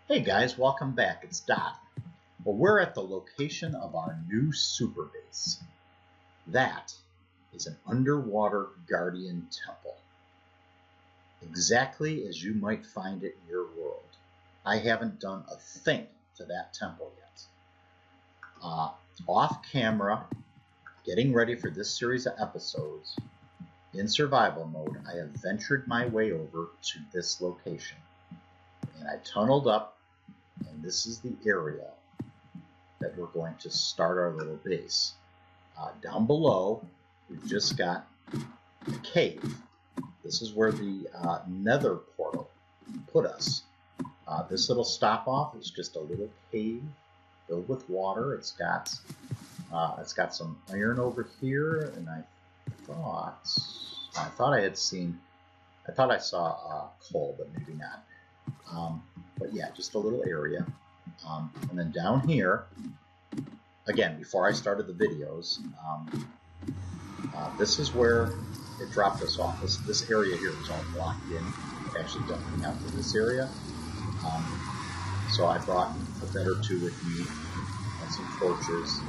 Hey guys, welcome back. It's Dot. Well, we're at the location of our new super base. That is an underwater guardian temple. Exactly as you might find it in your world. I haven't done a thing to that temple yet. Off camera, getting ready for this series of episodes, in survival mode, I have ventured my way over to this location. And I tunneled up, and this is the area that we're going to start our little base. Down below, we've just got a cave. This is where the nether portal put us. This little stop off is just a little cave filled with water. It's got some iron over here, and I thought I saw coal, but maybe not. But yeah, just a little area. And then down here, again, before I started the videos, this is where it dropped us off. This area here was all blocked in. It actually dumped me out to this area. So I brought a bed or two with me and some torches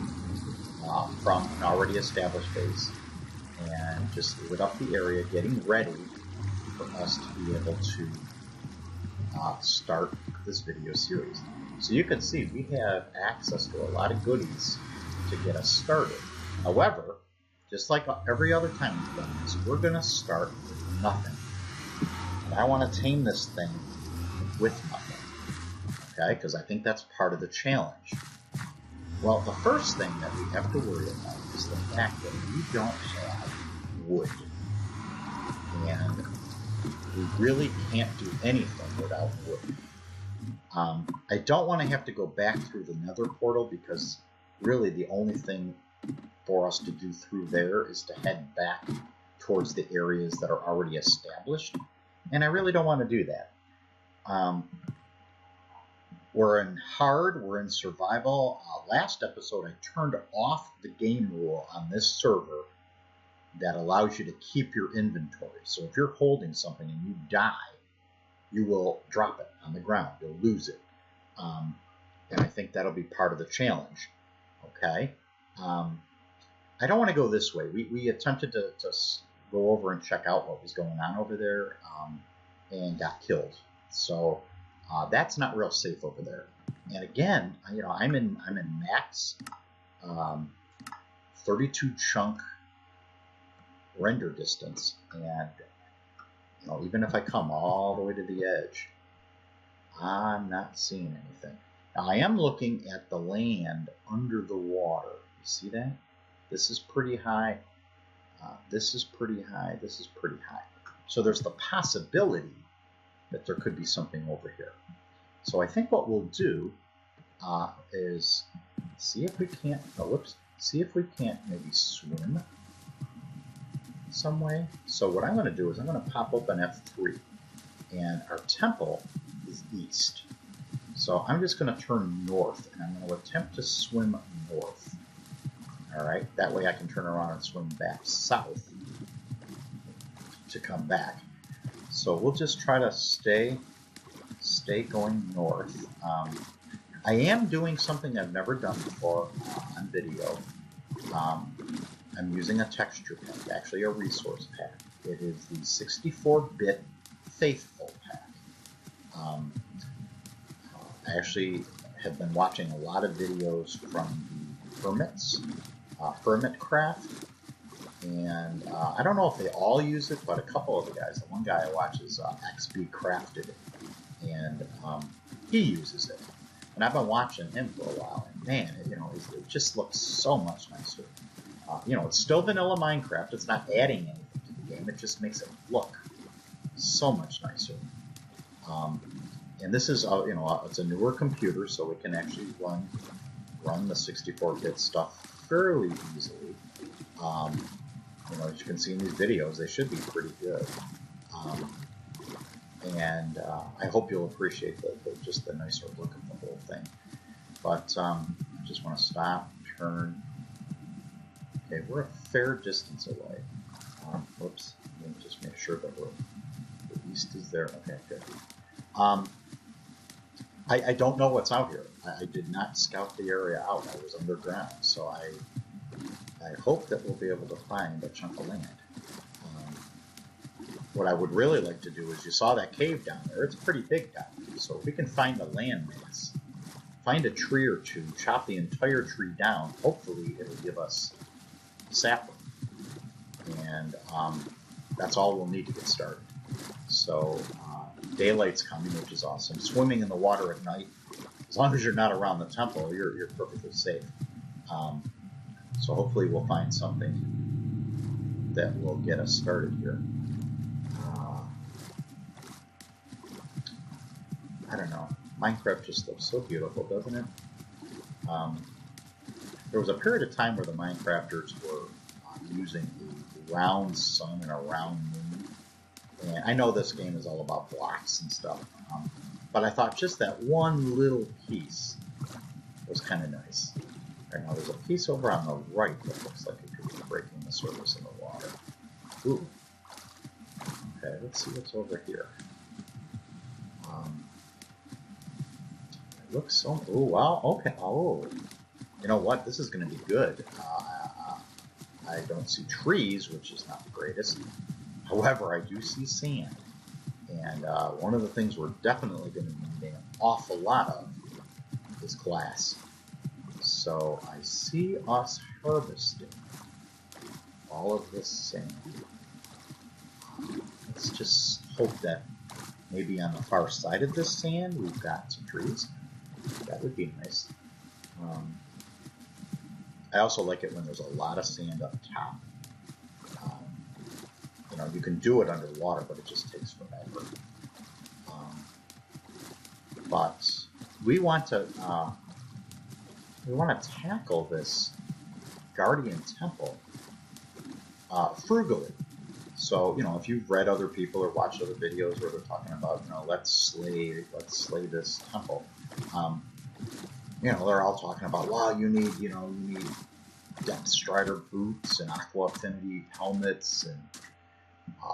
from an already established base, and just lit up the area, getting ready for us to be able to start this video series. So you can see we have access to a lot of goodies to get us started. However, just like every other time we've done this, we're going to start with nothing. And I want to tame this thing with nothing, okay? Because I think that's part of the challenge. Well, the first thing that we have to worry about is the fact that we don't have wood. And we really can't do anything without wood. I don't want to have to go back through the nether portal, because really the only thing for us to do through there is to head back towards the areas that are already established. And I really don't want to do that. We're in hard, we're in survival. Last episode I turned off the game rule on this server that allows you to keep your inventory. So if you're holding something and you die, you will drop it on the ground. You'll lose it. And I think that'll be part of the challenge. Okay? I don't want to go this way. We attempted to go over and check out what was going on over there, and got killed. So that's not real safe over there. And again, I'm in max 32 chunk render distance, and even if I come all the way to the edge, I'm not seeing anything. Now I am looking at the land under the water. You see that? This is pretty high. This is pretty high. This is pretty high. So there's the possibility that there could be something over here. So I think what we'll do is see if we can't. See if we can't maybe swim some way. So what I'm going to do is I'm going to pop open F3, and our temple is east. So I'm just going to turn north, and I'm going to attempt to swim north. All right, that way I can turn around and swim back south to come back. So we'll just try to stay going north. I am doing something I've never done before on video. I'm using a texture pack, actually a resource pack. It is the 64-bit Faithful pack. I actually have been watching a lot of videos from the Hermits, Hermitcraft, and I don't know if they all use it, but a couple of the guys. The one guy I watch is XB Crafted, and he uses it. And I've been watching him for a while, and man, it just looks so much nicer. It's still vanilla Minecraft. It's not adding anything to the game. It just makes it look so much nicer. And this is, it's a newer computer, so it can actually run the 64-bit stuff fairly easily. As you can see in these videos, they should be pretty good. And I hope you'll appreciate just the nicer look of the whole thing. But I just want to stop, turn. Okay, we're a fair distance away. Whoops, let me just make sure that the east is there. Okay, good. I don't know what's out here. I did not scout the area out. I was underground, so I hope that we'll be able to find a chunk of land. What I would really like to do is, you saw that cave down there. It's pretty big down there. So if we can find a landmass, find a tree or two, chop the entire tree down, hopefully it'll give us sapling. And that's all we'll need to get started. So daylight's coming, which is awesome. Swimming in the water at night, as long as you're not around the temple, you're perfectly safe. So hopefully we'll find something that will get us started here. I don't know. Minecraft just looks so beautiful, doesn't it? There was a period of time where the Minecrafters were using a round sun and a round moon. And I know this game is all about blocks and stuff, but I thought just that one little piece was kind of nice. Right now, there's a piece over on the right that looks like it could be breaking the surface of the water. Ooh. Okay, let's see what's over here. It looks so... Oh, wow. Okay. Oh. You know what? This is going to be good. I don't see trees, which is not the greatest. However, I do see sand. And one of the things we're definitely going to be needing an awful lot of is glass. So I see us harvesting all of this sand. Let's just hope that maybe on the far side of this sand we've got some trees. That would be nice. I also like it when there's a lot of sand up top. You know, you can do it underwater, but it just takes forever. But we want to tackle this guardian temple frugally. So, you know, if you've read other people or watched other videos where they're talking about, you know, let's slay this temple. You know, they're all talking about, well, you need Depth Strider boots and Aqua Affinity helmets and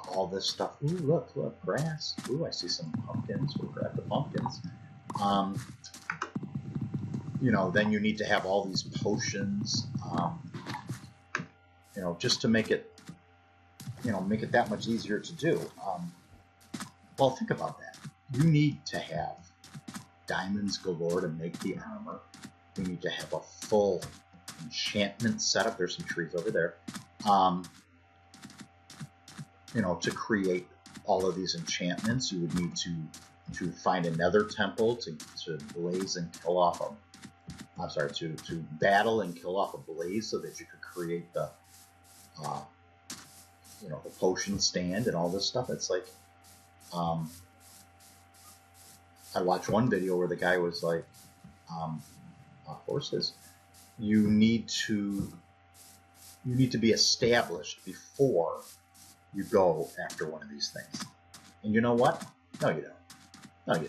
all this stuff. Ooh, look, grass. Ooh, I see some pumpkins. We'll grab the pumpkins. You know, then you need to have all these potions, you know, just to make it that much easier to do. Well, think about that. You need to have diamonds galore to make the armor. You need to have a full enchantment setup. There's some trees over there. You know, to create all of these enchantments, you would need to find another temple to blaze and kill off to battle and kill off a blaze so that you could create the you know, the potion stand and all this stuff. It's like, I watched one video where the guy was like, horses, you need to be established before you go after one of these things. And you know what? No, you don't. No, you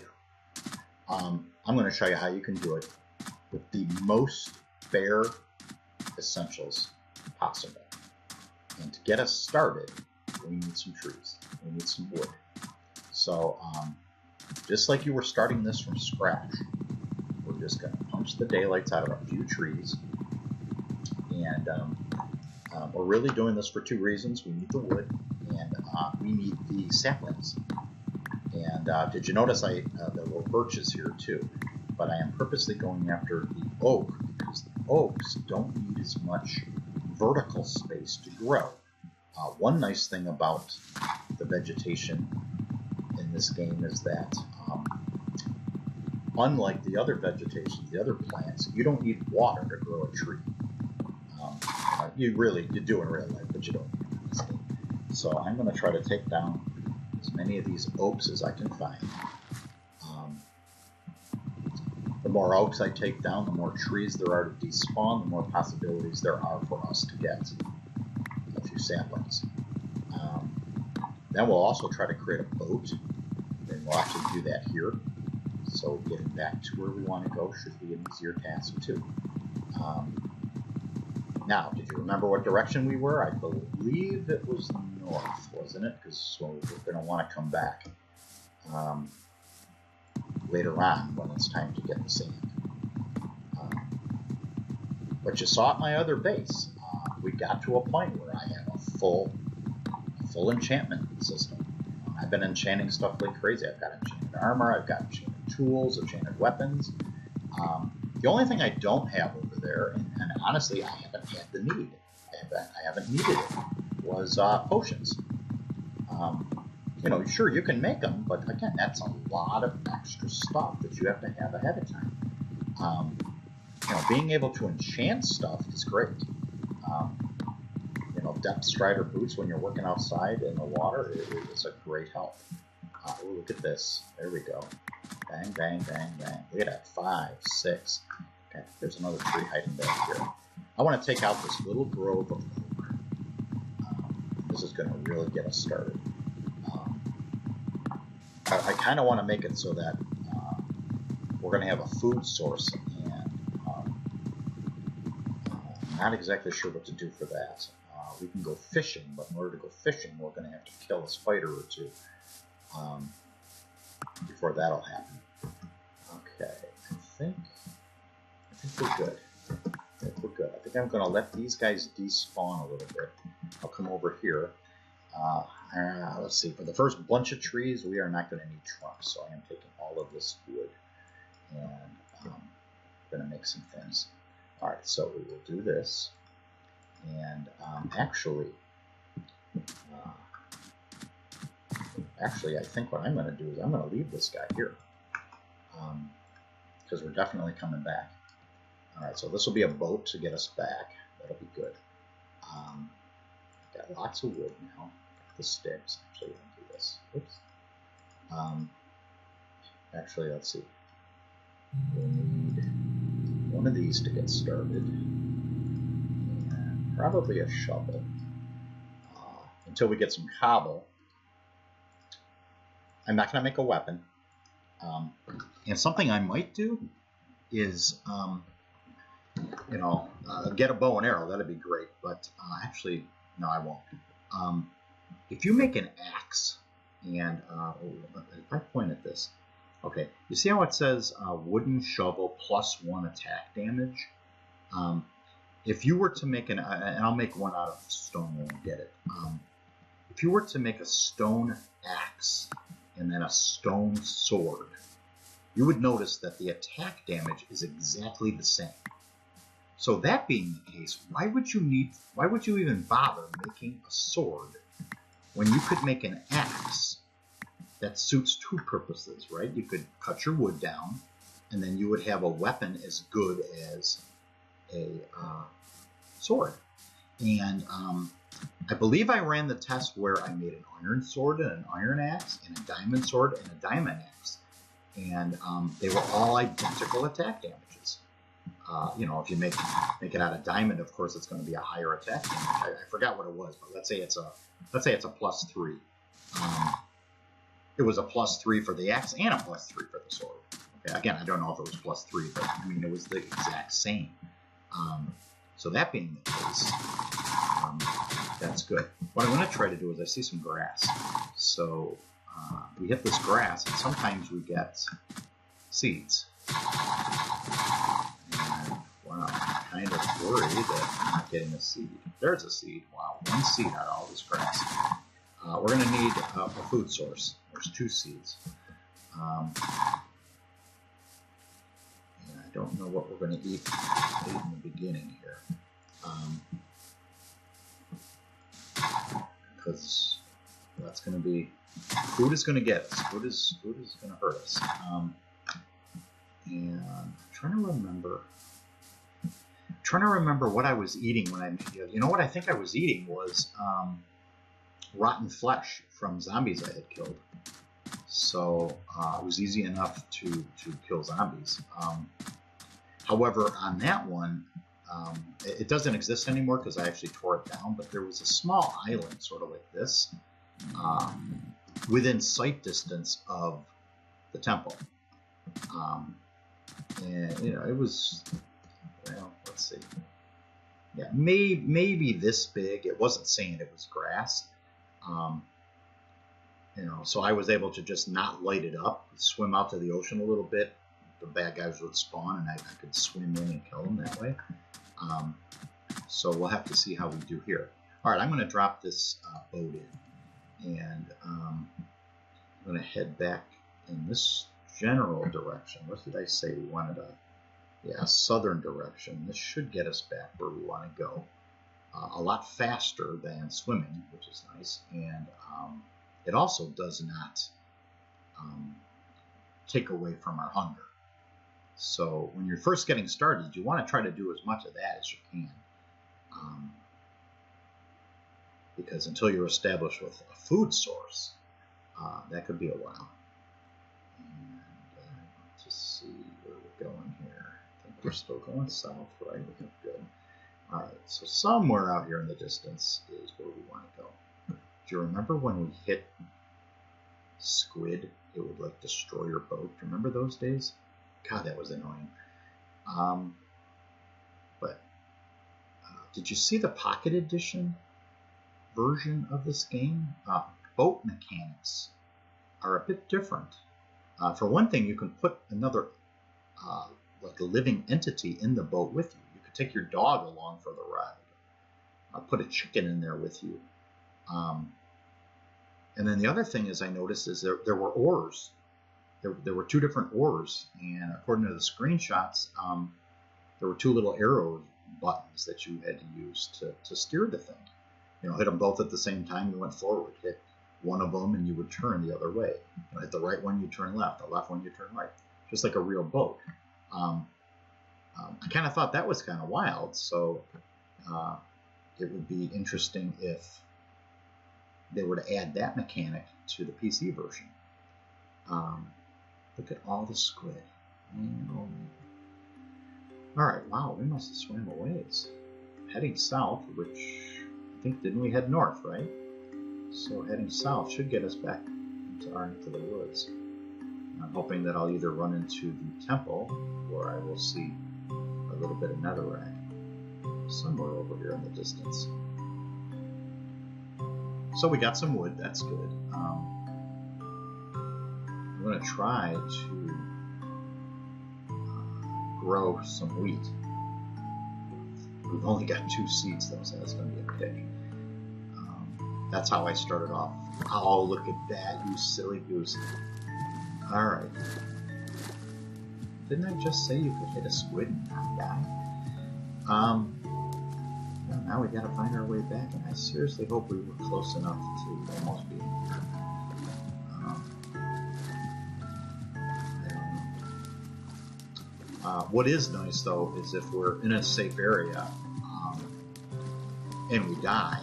don't. I'm going to show you how you can do it with the most bare essentials possible. And to get us started, we need some trees. We need some wood. So, just like you were starting this from scratch, we're just going to punch the daylights out of a few trees. And we're really doing this for two reasons. We need the wood, and we need the saplings. And did you notice there were birches here too? But I am purposely going after the oak because the oaks don't need as much vertical space to grow. One nice thing about the vegetation in this game is that unlike the other vegetation, the other plants, you don't need water to grow a tree. You do in real life, but you don't need it in this game. So I'm going to try to take down as many of these oaks as I can find. The more oaks I take down, the more trees there are to despawn, the more possibilities there are for us to get a few saplings. Then we'll also try to create a boat, and we'll actually do that here. So getting back to where we want to go should be an easier task too. Now, did you remember what direction we were? I believe it was north, wasn't it? Because we're going to want to come back. later on when it's time to get the sand. But you saw at my other base, we got to a point where I have a full enchantment system. I've been enchanting stuff like crazy. I've got enchanted armor, I've got enchanted tools, enchanted weapons. The only thing I don't have over there, and honestly I haven't had the need, I haven't needed it, was potions. You know, sure, you can make them, but again, that's a lot of extra stuff that you have to have ahead of time. You know, being able to enchant stuff is great. You know, depth strider boots when you're working outside in the water is a great help. Oh, look at this. There we go. Bang, bang, bang, bang. Look at that. 5, 6. Okay, there's another tree hiding back here. I want to take out this little grove of oak. This is going to really get us started. I kind of want to make it so that we're going to have a food source, and I'm not exactly sure what to do for that. We can go fishing, but in order to go fishing, we're going to have to kill a spider or two before that'll happen. Okay, I think we're good. I think I'm going to let these guys despawn a little bit. I'll come over here. Let's see. For the first bunch of trees, we are not going to need trunks, so I am taking all of this wood and I'm going to make some things. All right, so we will do this, and actually, I think what I'm going to do is I'm going to leave this guy here because we're definitely coming back. All right, so this will be a boat to get us back. That'll be good. Got lots of wood now. Got the sticks. Actually, we'll do this. Oops. Actually, let's see. We'll need one of these to get started, and probably a shovel until we get some cobble. I'm not going to make a weapon. And something I might do is, you know, get a bow and arrow. That'd be great. But actually, no, I won't. If you make an axe, and if I point at this, okay, you see how it says wooden shovel +1 attack damage? If you were to make and I'll make one out of stone when we get it. If you were to make a stone axe and then a stone sword, you would notice that the attack damage is exactly the same. So that being the case, why would you even bother making a sword when you could make an axe that suits two purposes, right? You could cut your wood down, and then you would have a weapon as good as a sword. And I believe I ran the test where I made an iron sword and an iron axe, and a diamond sword and a diamond axe, and they were all identical attack damages. You know, if you make it out of diamond, of course, it's going to be a higher attack damage. I forgot what it was, but let's say it's a +3. It was a +3 for the axe and a +3 for the sword. Okay, again, I don't know if it was +3, but I mean it was the exact same. So that being the case, that's good. What I'm going to try to do is I see some grass, so we hit this grass, and sometimes we get seeds. Wow, I'm kind of worried that I'm not getting a seed. There's a seed. Wow, 1 seed out of all this grass. We're going to need a food source. There's 2 seeds. And I don't know what we're going to eat in the beginning here. Because that's going to be... Food is going to get us. Food is going to hurt us. And I'm trying to remember what I was eating when I made it. You know what I think I was eating was rotten flesh from zombies I had killed. So it was easy enough to kill zombies. However, on that one, it doesn't exist anymore because I actually tore it down, but there was a small island sort of like this within sight distance of the temple. And, you know, it was, well, let's see. Yeah, maybe this big. It wasn't sand, it was grass. So I was able to just not light it up, swim out to the ocean a little bit. The bad guys would spawn, and I could swim in and kill them that way. So we'll have to see how we do here. All right, I'm going to drop this boat in, and I'm going to head back in this general direction. What did I say we wanted? Southern direction. This should get us back where we want to go. A lot faster than swimming, which is nice, and it also does not take away from our hunger. So when you're first getting started, you want to try to do as much of that as you can. Because until you're established with a food source, that could be a while. And let's see where we're going here. I think we're still going south, right? Good. All right, so somewhere out here in the distance is where we want to go. Do you remember when we hit squid, it would like destroy your boat? Do you remember those days? God, that was annoying. But did you see the Pocket Edition version of this game? Boat mechanics are a bit different. For one thing, you can put another like a living entity in the boat with you. You could take your dog along for the ride. Put a chicken in there with you. And then the other thing is I noticed is there were oars. There were two different oars, and according to the screenshots, there were two little arrow buttons that you had to use to steer the thing. Hit them both at the same time. You went forward. Hit one of them, and you would turn the other way. Hit the right one, you turn left. The left one, you turn right. Just like a real boat. I kind of thought that was kind of wild, so it would be interesting if they were to add that mechanic to the PC version. Look at all the squid. Alright, wow, we must have swam a ways. Heading south, which I think, didn't we head north, right? So heading south should get us back into the woods. I'm hoping that I'll either run into the temple, or I will see a little bit of netherrack somewhere over here in the distance. So we got some wood, that's good. I'm going to try to grow some wheat. We've only got 2 seeds though, so that's going to be a pick. That's how I started off. Oh, look at that, you silly goose. Alright. Didn't I just say you could hit a squid and not die? Well, now we gotta find our way back, and I seriously hope we were close enough to almost being here. What is nice, though, is if we're in a safe area and we die,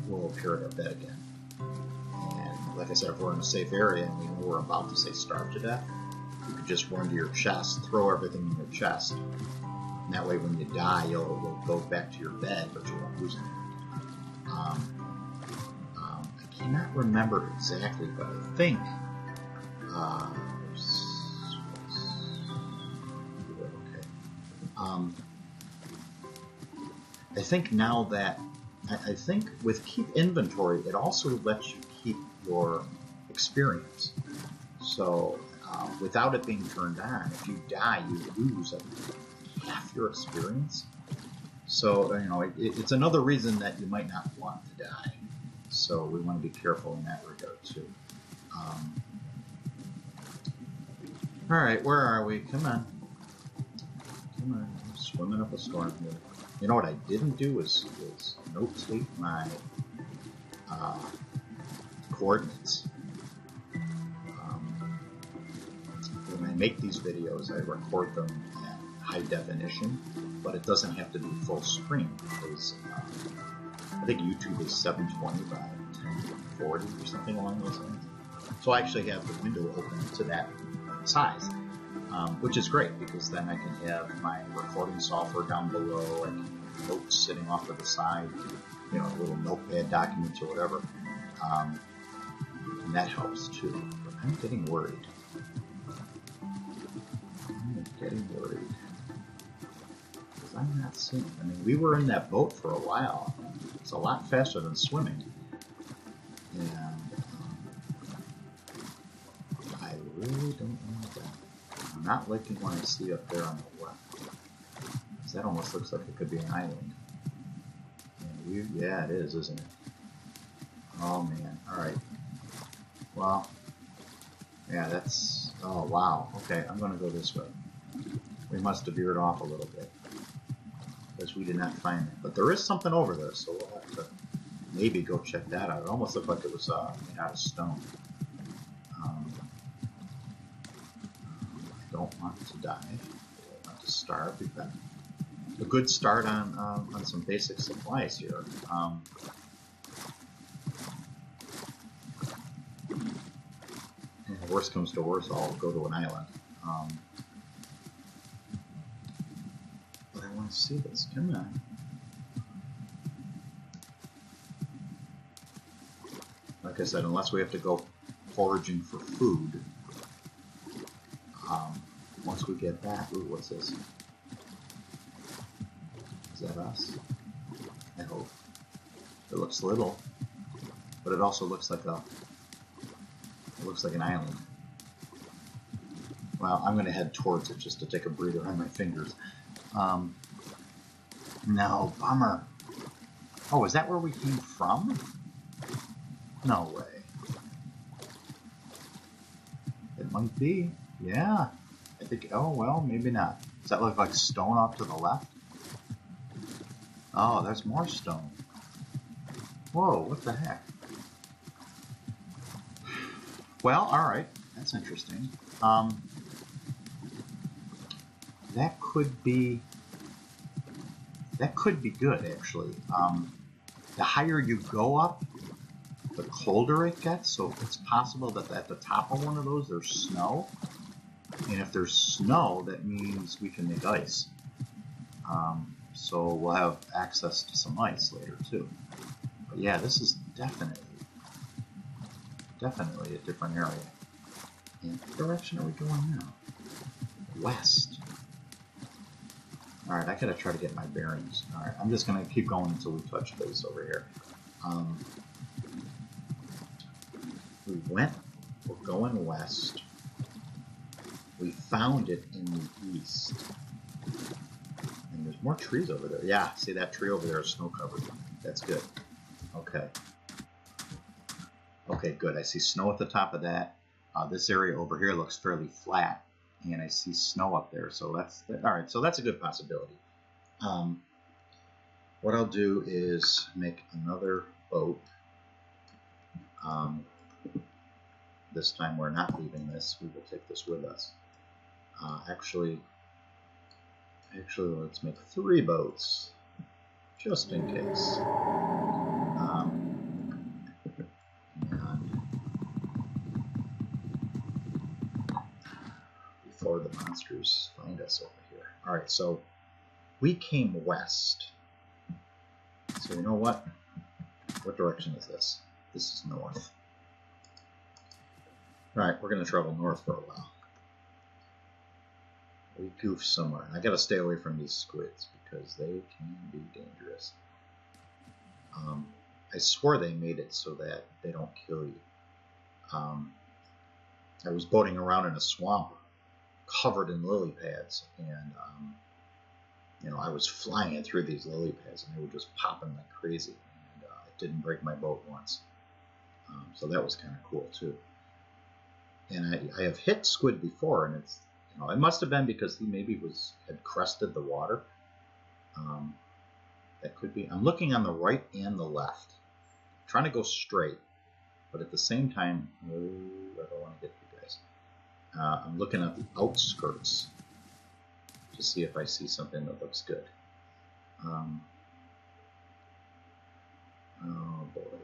we'll appear at our bed again. And like I said, if we're in a safe area and we know we're about to, say, starve to death, you could just run to your chest, throw everything in your chest. And that way, when you die, you'll go back to your bed, but you won't lose anything. I cannot remember exactly, but I think I think now that I think with keep inventory, it also lets you keep your experience. So without it being turned on, if you die, you lose half your experience. So it's another reason that you might not want to die. So we want to be careful in that regard too. All right, where are we? Come on. I'm swimming up a storm here. You know what I didn't do is notate my coordinates. When I make these videos, I record them at high definition, but it doesn't have to be full screen because I think YouTube is 720 by 1040 or something along those lines. So I actually have the window open to that size. Which is great because then I can have my recording software down below and notes sitting off to the side, little notepad documents or whatever. And that helps too. But I'm getting worried. Because I'm not seeing. I mean, we were in that boat for a while. It's a lot faster than swimming. And really don't want that. I'm not liking what I see up there on the left. Because that almost looks like it could be an island. And yeah, it is, isn't it? Oh man, alright. Well, yeah, that's... Oh wow, okay, I'm going to go this way. We must have veered off a little bit. Because we did not find it. But there is something over there, so we'll have to maybe go check that out. It almost looked like it was made out of stone. I don't want to die. I don't want to starve. We've got a good start on some basic supplies here. If worst comes to worst, I'll go to an island. But I want to see this. Come on. Like I said, unless we have to go foraging for food, once we get that, ooh, what's this? Is that us? I hope. It looks little, but it also looks like an island. Well, I'm going to head towards it just to take a breather on my fingers. No, bummer. Oh, is that where we came from? No way. It might be. Yeah. I think, oh, well, maybe not. Does that look like stone off to the left? Oh, there's more stone. Whoa, what the heck? Well, alright. That's interesting. That could be good, actually. The higher you go up, the colder it gets, so it's possible that at the top of one of those there's snow. And if there's snow, that means we can make ice. So we'll have access to some ice later too. But yeah, this is definitely a different area. And what direction are we going now? West. Alright, I gotta try to get my bearings. Alright, I'm just gonna keep going until we touch base over here. We're going west. We found it in the east. And there's more trees over there. Yeah, see that tree over there is snow covered. That's good. Okay. Okay, good. I see snow at the top of that. This area over here looks fairly flat. And I see snow up there. So that's... Alright, so that's a good possibility. What I'll do is make another boat. This time we're not leaving this. We will take this with us. Actually, let's make 3 boats, just in case. And before the monsters find us over here. Alright, so we came west. So you know what? What direction is this? This is north. Alright, we're going to travel north for a while. We goof somewhere. I gotta stay away from these squids because they can be dangerous. I swore they made it so that they don't kill you. I was boating around in a swamp covered in lily pads, and you know, I was flying through these lily pads and they were just popping like crazy, and it didn't break my boat once. So that was kind of cool too. And I have hit squid before, and it's, you know, it must have been because he maybe had crested the water. That could be. I'm looking on the right and the left, trying to go straight, but at the same time, I don't want to get you guys. I'm looking at the outskirts to see if I see something that looks good. Oh boy.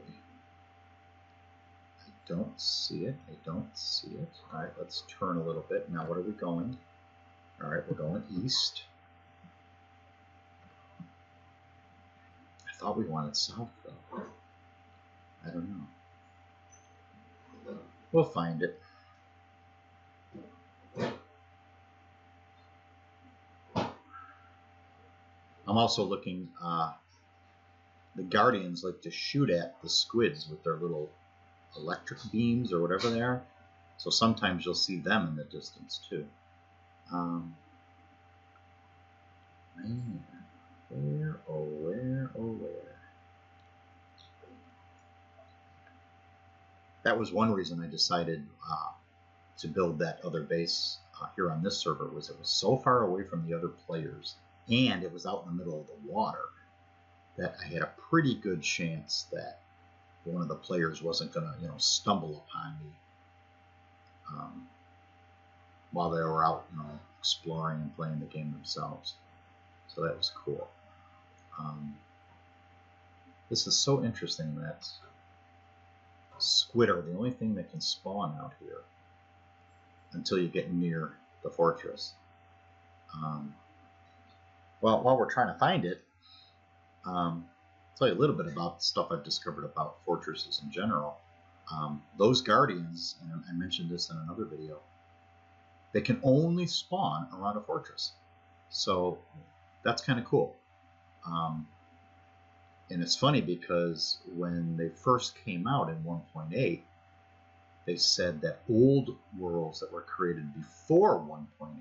I don't see it. I don't see it. Alright, let's turn a little bit. Now, what are we going? Alright, we're going east. I thought we wanted south, though. I don't know. We'll find it. I'm also looking, the Guardians like to shoot at the squids with their little electric beams or whatever they are. So sometimes you'll see them in the distance too. Man, where, oh where, oh where. That was one reason I decided to build that other base here on this server, was it was so far away from the other players, and it was out in the middle of the water, that I had a pretty good chance that one of the players wasn't going to, stumble upon me while they were out, exploring and playing the game themselves. So that was cool. This is so interesting that squid are the only thing that can spawn out here until you get near the fortress. Well, while we're trying to find it, I'll tell you a little bit about the stuff I've discovered about fortresses in general. Those guardians, and I mentioned this in another video, they can only spawn around a fortress. So that's kind of cool. And it's funny because when they first came out in 1.8, they said that old worlds that were created before 1.8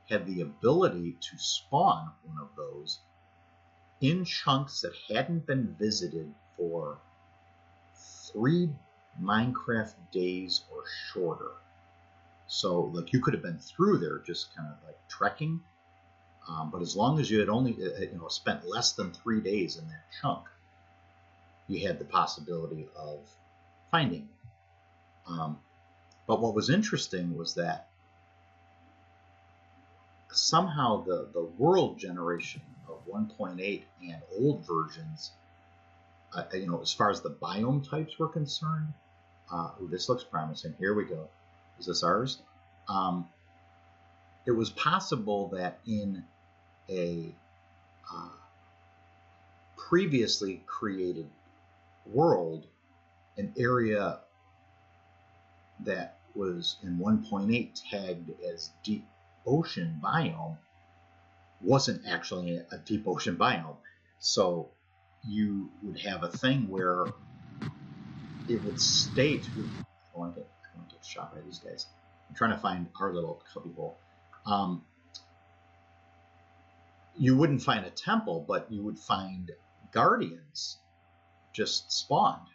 had the ability to spawn one of those in chunks that hadn't been visited for 3 Minecraft days or shorter. So, like, you could have been through there just kind of like trekking, but as long as you had only spent less than 3 days in that chunk, you had the possibility of finding it. But what was interesting was that somehow the world generation of 1.8 and old versions, as far as the biome types were concerned, ooh, this looks promising. Here we go. Is this ours? It was possible that in a previously created world, an area that was in 1.8 tagged as deep ocean biome wasn't actually a deep ocean biome. So you would have a thing where it would state, I want to get shot by these guys. I'm trying to find our little cubbyhole. You wouldn't find a temple, but you would find guardians just spawned,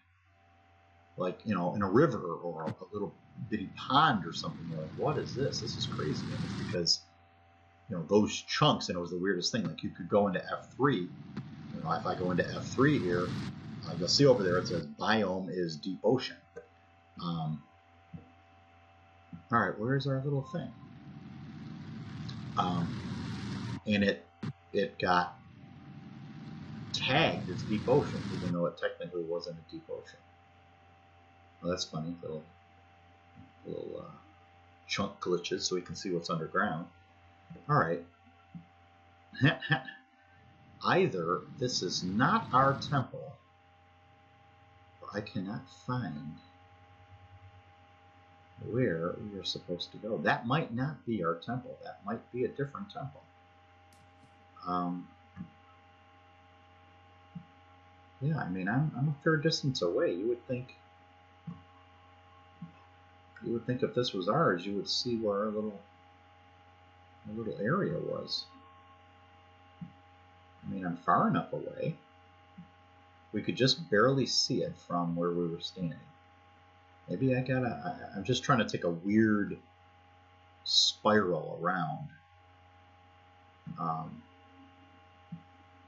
like, in a river or a little bitty pond or something. You're like, what is this? This is crazy. And it's because, those chunks, and it was the weirdest thing. Like, you could go into F3. If I go into F3 here, you'll see over there it says biome is deep ocean. All right, where's our little thing? And it got tagged as deep ocean, even though it technically wasn't a deep ocean. Well, that's funny. Little chunk glitches, so we can see what's underground. All right. Either this is not our temple, or I cannot find where we are supposed to go. That might not be our temple. That might be a different temple. Yeah, I mean, I'm a fair distance away. You would think if this was ours, you would see where our little area was. I mean, I'm far enough away. We could just barely see it from where we were standing. Maybe I'm just trying to take a weird spiral around.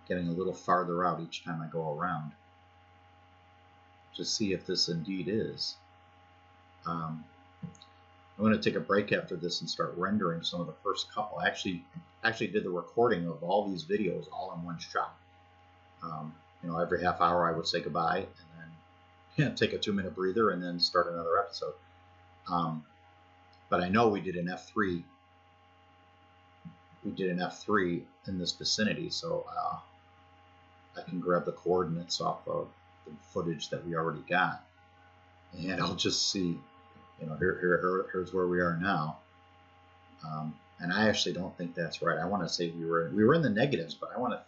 Getting a little farther out each time I go around to see if this indeed is. I'm going to take a break after this and start rendering some of the first couple. I actually did the recording of all these videos all in one shot. Every half hour I would say goodbye and then take a 2-minute breather and then start another episode. But I know we did an F3. We did an F3 in this vicinity, so I can grab the coordinates off of the footage that we already got, and I'll just see. Here's where we are now. And I actually don't think that's right. I want to say we were in the negatives, but I want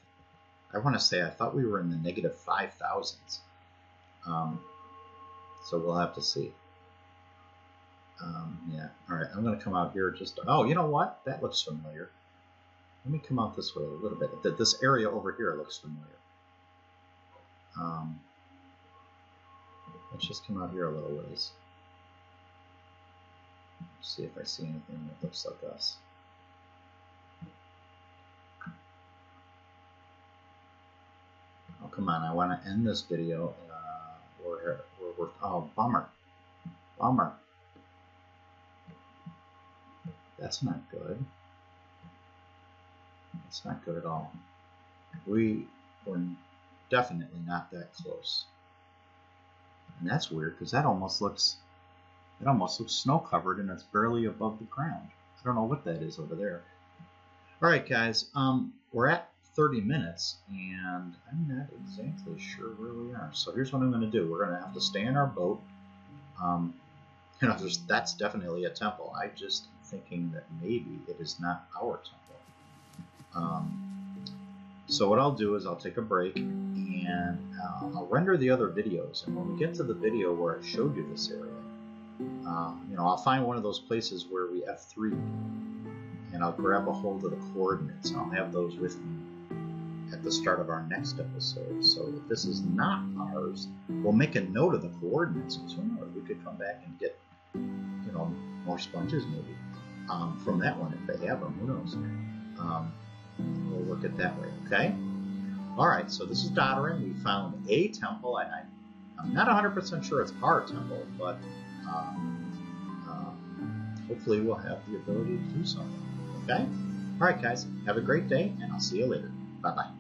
to say I thought we were in the negative 5,000s. So we'll have to see. Yeah. All right. I'm going to come out here just. Oh, you know what? That looks familiar. Let me come out this way a little bit. This area over here looks familiar. Let's just come out here a little ways. See if I see anything that looks like us. Oh, come on. I want to end this video. Oh, bummer. Bummer. That's not good. That's not good at all. We were definitely not that close. And that's weird because that almost looks snow covered and it's barely above the ground. I don't know what that is over there. All right, guys, we're at 30 minutes and I'm not exactly sure where we are. So here's what I'm going to do. We're going to have to stay in our boat. You know, that's definitely a temple. I'm just thinking that maybe it is not our temple. So what I'll do is I'll take a break and I'll render the other videos. And when we get to the video where I showed you this area, you know, I'll find one of those places where we F3 and I'll grab a hold of the coordinates. And I'll have those with me at the start of our next episode. So if this is not ours, we'll make a note of the coordinates. Because who knows, we could come back and get, you know, more sponges maybe from that one if they have them. Who knows? We'll work it that way, okay? All right, so this is Doddering. We found a temple, and I'm not 100% sure it's our temple, but hopefully we'll have the ability to do something, okay? All right, guys, have a great day, and I'll see you later. Bye-bye.